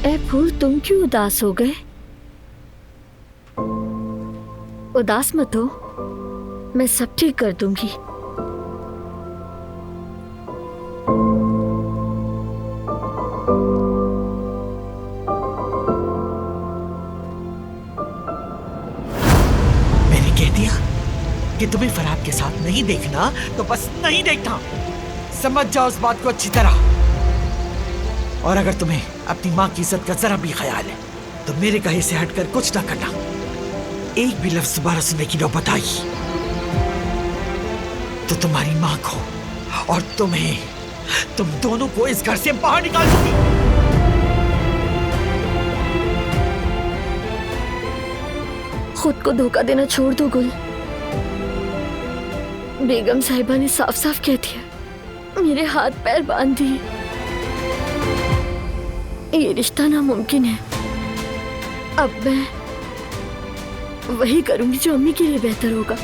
ए फूल, तुम क्यों उदास हो गए? उदास मत हो, मैं सब ठीक कर दूंगी। मैंने कह दिया कि तुम्हें फरहाद के साथ नहीं देखना तो बस नहीं देखना। समझ जाओ उस बात को अच्छी तरह। और अगर तुम्हें अपनी माँ की इज्जत का जरा भी ख्याल है तो मेरे कहे से हटकर कुछ ना करना। एक भी लफ्ज दोबारा सुनने की नौबत आई तो तुम्हारी माँ को और तुम दोनों को इस घर से बाहर निकाल दूंगी। खुद को धोखा देना छोड़ दो गुल। बेगम साहिबा ने साफ साफ कह दिया, मेरे हाथ पैर बांध दिए। ये रिश्ता नामुमकिन है। अब मैं वही करूंगी जो अम्मी के लिए बेहतर होगा।